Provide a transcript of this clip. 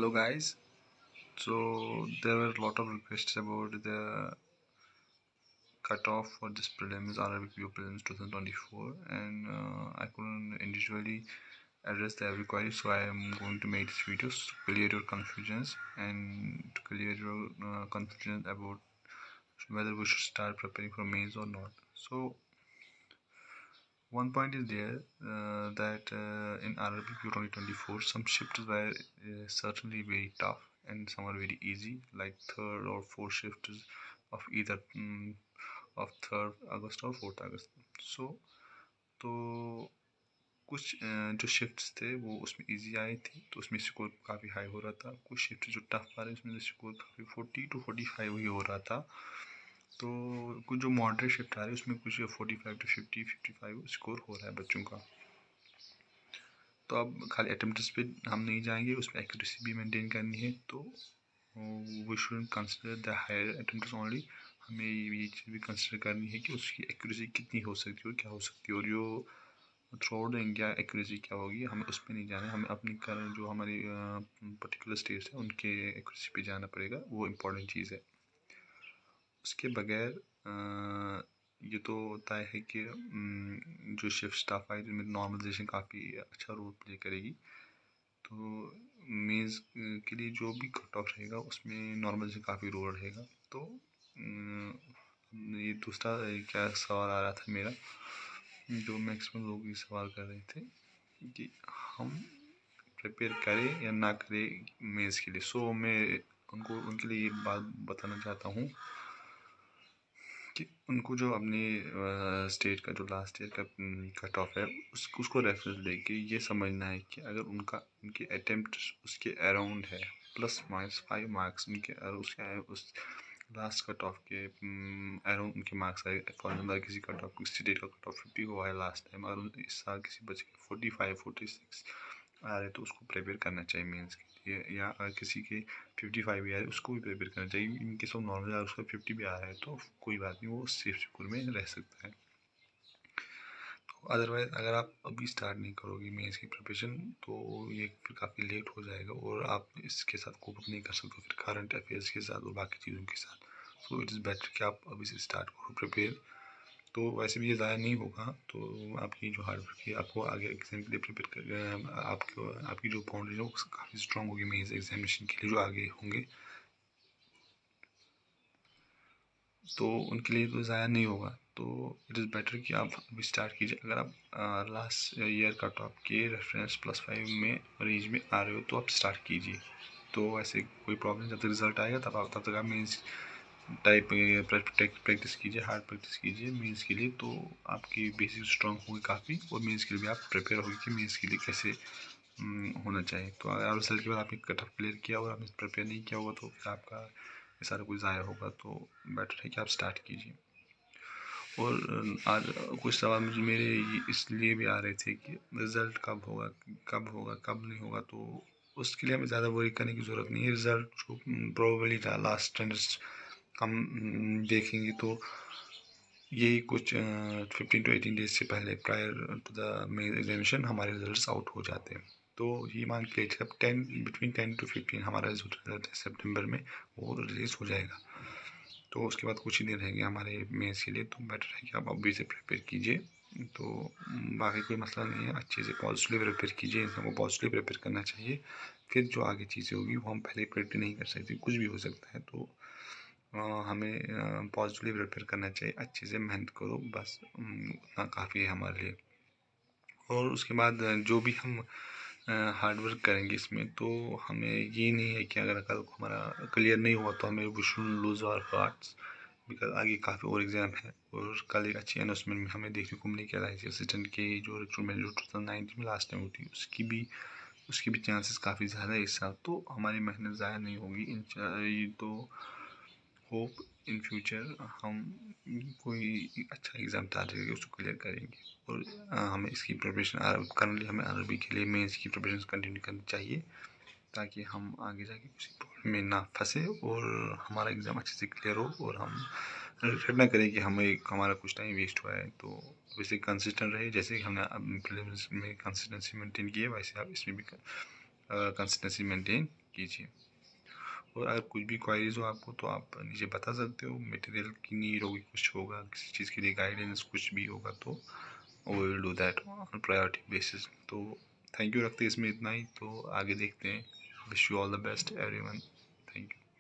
Hello guys. So there were a lot of requests about the cutoff for this prelims Arabic PO prelims 2024, and I couldn't individually address the every query, so I am going to make this video to clear your confusions and to clear your confusion about whether we should start preparing for mains or not. So one point is there that in Arabic PO 2024 some shifts were certainly very tough and some are very easy, like third or fourth shifts of either of 3rd अगस्त और 4th अगस्त. तो कुछ जो shifts थे वो उसमें easy आए थे, तो उसमें स्कोर काफ़ी हाई हो रहा था. कुछ शिफ्ट जो टफ आ रहे उसमें स्कोर काफ़ी 40 to 45 ही हो रहा था. तो कुछ जो मॉडरेट शिफ्ट आ रहे उसमें कुछ 45 to 55 स्कोर हो रहा है बच्चों का. तो अब खाली अटेम्प्ट्स पे हम नहीं जाएंगे, उसमें एक्यूरेसी भी मेंटेन करनी है. तो we should consider the higher attempts only. हमें ये चीज़ भी कंसिडर करनी है कि उसकी एक्यूरेसी कितनी हो सकती है और क्या हो सकती है, और जो through out the India accuracy क्या होगी हमें उस पर नहीं जाना है. हमें अपनी जो हमारी पर्टिकुलर स्टेट्स है उनके एक्यूरेसी पे जाना पड़ेगा, वो इम्पोर्टेंट चीज़ है. उसके बगैर ये तो तय है कि जो शिफ्ट स्टाफ आई जिनमें नॉर्मलाइजेशन काफ़ी अच्छा रोल प्ले करेगी. तो मेंस के लिए जो भी कट ऑफ रहेगा उसमें नॉर्मलाइजेशन काफ़ी रोल रहेगा. तो ये दूसरा क्या सवाल आ रहा था मेरा, जो मैक्सिमम लोग ये सवाल कर रहे थे कि हम प्रिपेयर करें या ना करें मेंस के लिए. सो मैं उनके लिए ये बात बताना चाहता हूँ कि उनको जो अपने स्टेट का जो लास्ट ईयर का कट ऑफ है उसको रेफरेंस लेके ये समझना है कि अगर उनके अटेम्प्ट उसके अराउंड है +- 5 मार्क्स उनके उस लास्ट कट ऑफ के अराउंड उनके मार्क्स आए. फॉर एग्जाम्पल किसी कट ऑफ किसी स्टेट का कट ऑफ 50 हुआ है लास्ट टाइम, अगर इस साल किसी बच्चे के 45-46 आ रहे तो उसको प्रिपेयर करना चाहिए मेंस के लिए. या अगर किसी के 55 भी आ रहे हैं उसको भी प्रिपेयर करना चाहिए. इनके सब नॉर्मल अगर उसका 50 भी आ रहा है तो कोई बात नहीं, वो सेफ स्कूल में रह सकता है. तो अदरवाइज़ अगर आप अभी स्टार्ट नहीं करोगे मेंस की प्रिपरेशन तो ये फिर काफ़ी लेट हो जाएगा और आप इसके साथ कोप अप नहीं कर सकते फिर करंट अफेयर्स के साथ और बाकी चीज़ों के साथ. सो इट इज़ बेटर कि आप अभी से स्टार्ट करो प्रिपेयर. तो वैसे भी ये ज़्यादा नहीं होगा, तो आपकी जो हार्ड वर्क है आपको आगे एग्जाम के लिए प्रिपेयर कर आपकी जो फाउंडेशन है वो काफ़ी स्ट्रॉन्ग होगी मेंस एग्जामिनेशन के लिए जो आगे होंगे. तो उनके लिए तो ज़्यादा नहीं होगा. तो इट इज़ बेटर कि आप अभी स्टार्ट कीजिए. अगर आप लास्ट ईयर कट ऑफ के रेफरेंस +5 में रेंज में आ रहे हो तो आप स्टार्ट कीजिए. तो ऐसे कोई प्रॉब्लम, जब तक रिजल्ट आएगा तब तक आप मेंस टाइप प्रैक्टिस कीजिए, हार्ड प्रैक्टिस कीजिए मेंस के लिए. तो आपकी बेसिक स्ट्रॉन्ग होगी काफ़ी और मेंस के लिए भी आप प्रिपेयर होगी कि मेंस के लिए कैसे होना चाहिए. तो अगर रिजल्ट के बाद आपने कट ऑफ क्लियर किया और आपने प्रिपेयर नहीं किया होगा तो फिर आपका ये सारा कुछ ज़ाया होगा. तो बेटर है कि आप स्टार्ट कीजिए. और आज कुछ सवाल मुझे मेरे इसलिए भी आ रहे थे कि रिज़ल्ट कब नहीं होगा. तो उसके लिए हमें ज़्यादा वरी करने की ज़रूरत नहीं है. रिज़ल्ट जो प्रोबेबली लास्ट स्टैंडर्ड्स हम देखेंगे तो यही कुछ 15 to 18 डेज से पहले prior to the main examination हमारे रिजल्ट्स आउट हो जाते हैं. तो ये मान के जब 10 to 15 हमारा रिजल्ट है सितंबर में वो रिलीज़ हो जाएगा. तो उसके बाद कुछ ही दिन रहेंगे हमारे मेंस के लिए. तो बेटर है कि आप अभी से प्रिपेयर कीजिए. तो बाकी कोई मसला नहीं है, अच्छे से पॉजिटिवली प्रिपेयर कीजिए. इंसान को पॉजिटिवली प्रिपेयर करना चाहिए. फिर जो आगे चीज़ें होगी वो हम पहले प्रेडिक्ट नहीं कर सकते, कुछ भी हो सकता है. तो हमें पॉजिटिवली प्रिपेयर करना चाहिए. अच्छे से मेहनत करो, बस उतना काफ़ी है हमारे लिए. और उसके बाद जो भी हम हार्ड वर्क करेंगे इसमें, तो हमें ये नहीं है कि अगर कल को हमारा क्लियर नहीं हुआ तो हमें we should lose our hearts, because आगे काफ़ी और एग्ज़ाम है. और कल एक अच्छी अनाउंसमेंट में हमें देखने को मिली कि LIC असिस्टेंट की जो रिक्रूटमेंट जो 2019 में लास्ट टाइम हुई थी उसकी भी चांसेस काफ़ी ज़्यादा है इस साल. तो हमारी मेहनत ज़ाया नहीं होगी तो होप इन फ्यूचर हम कोई अच्छा एग्ज़ाम तैयार करके उसको क्लियर करेंगे. और हमें इसकी प्रिपरेशन करंटली हमें अरबी के लिए मेंस की प्रिपरेशन कंटिन्यू करनी चाहिए ताकि हम आगे जाके किसी प्रॉब्लम में ना फंसे और हमारा एग्ज़ाम अच्छे से क्लियर हो और हम रिग्रेट ना करें कि हमारा कुछ टाइम वेस्ट हुआ है. तो वैसे कंसिस्टेंट रहे, जैसे हमने प्रीलिम्स में कंसिस्टेंसी मेंटेन की है वैसे आप इसमें भी कंसिस्टेंसी मेंटेन कीजिए। और अगर कुछ भी क्वारीज हो आपको तो आप नीचे बता सकते हो, मटेरियल की नीड होगी, कुछ होगा, किसी चीज़ के लिए गाइडेंस कुछ भी होगा तो we will do that on priority basis. तो थैंक यू रखते हैं इसमें इतना ही, तो आगे देखते हैं। Wish you all the best everyone.